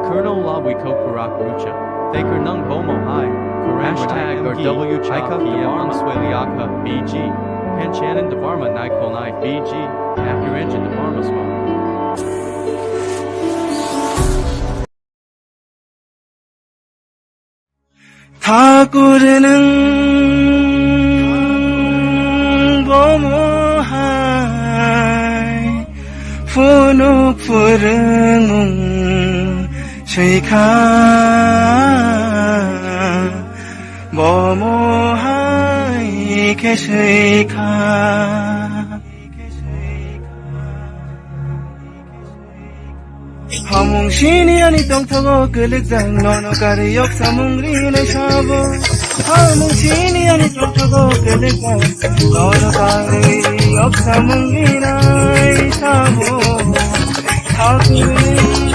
Colonel La Wiko Kurak Rucha. Thaker Nung Bomo Hai. Hashtag or W Chika PM Swaliaka BG. Panchanan Devarma Nikol Nai BG. Apuranjan Devarma Swa. ठाकुरनं bomohai fono purung shika bomohai ke shika 하몽신이 아니 똥타고 끌릭장 너너 가리 역사 뭉리네 샤보 하몽신이 아니 똥타고 끌릭장 너너 가리 역사 뭉리네 샤보 하구는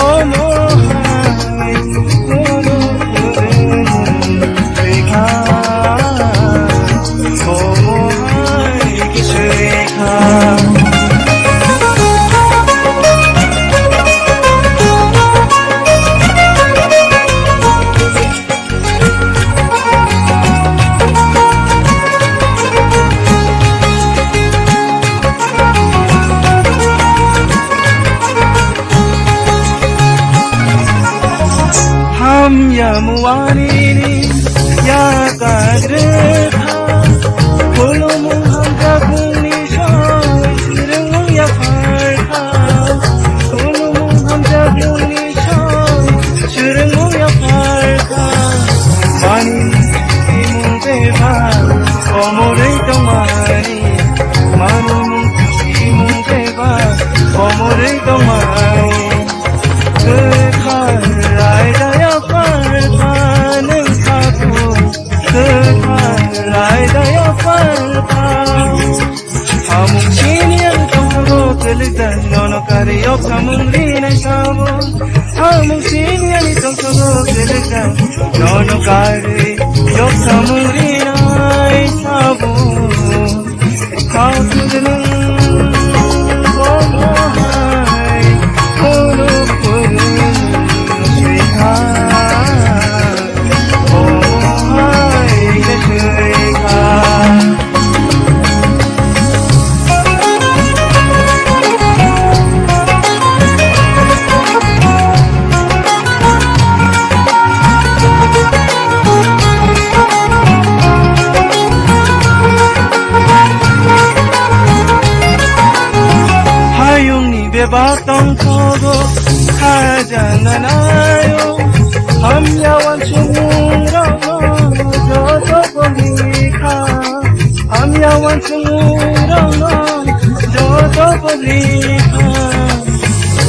고모하이 고모하는 스위카 고모하이 스위카 yamuanini ya kadrekha kolomu hamja kuni shoy sirung ya farkha kolomu hamja kuni shoy sirung ya farkha mani mung deva komore tomani mani mung deva komore tomani nono kari yok samungri shabo hamusini ani tongso gelga nono kari yok samungri shabo kautudun bomohai kono purun shika bomohai shika batong kogo kajananayo hamyawan sumuramo jojo polika hamyawan sumuramo jojo polika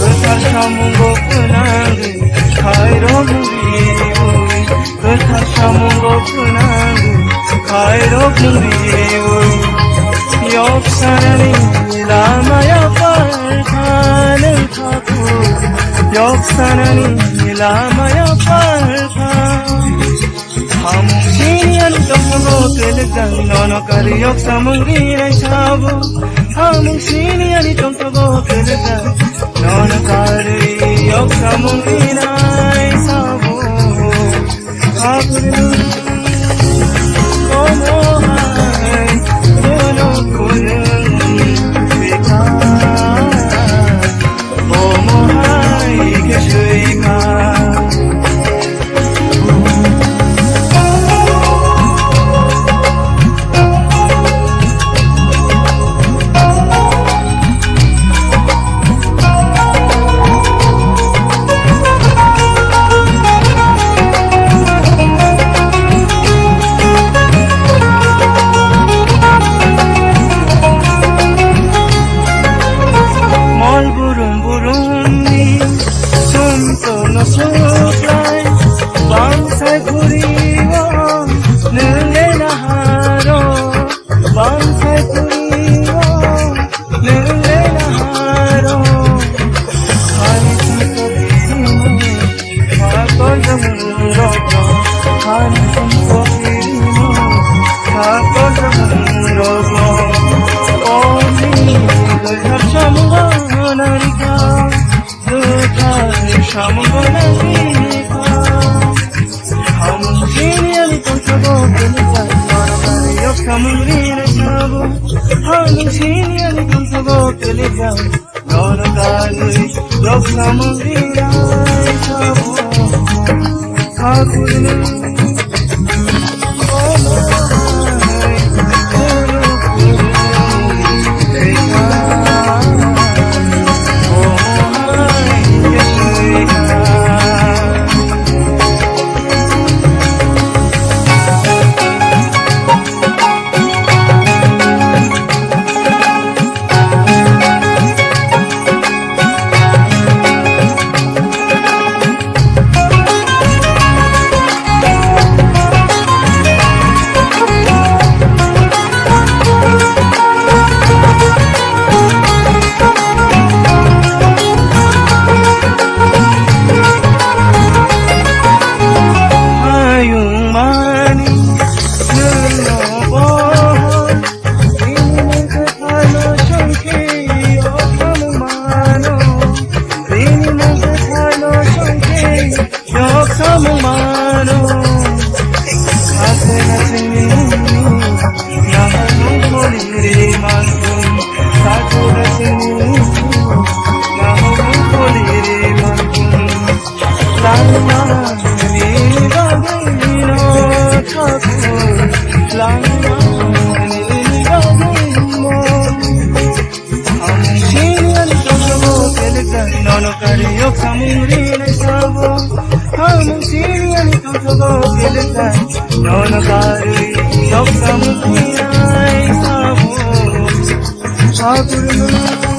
ketasamungo punangi kairo muriwi ketasamungo punangi kairo muriwi 역사라니 라마야 빨간을 타고 역사라니 라마야 빨간 하몽신이 아닌 똥하고 끌리장 너너 가리 역사 뭉리네 샤보 하몽신이 아닌 똥하고 끌리장 너너 가리 역사 뭉리네 샤보 가부리는 고모하이 샤문고나니까 하몽시니아니 똥차고 그니까 너는 역삼은 우리를 사고 하몽시니아니 똥차고 그니까 너는 가을 역삼은 우리를 사고 가구는 너는 가을 역삼은 피나이 사고 가구는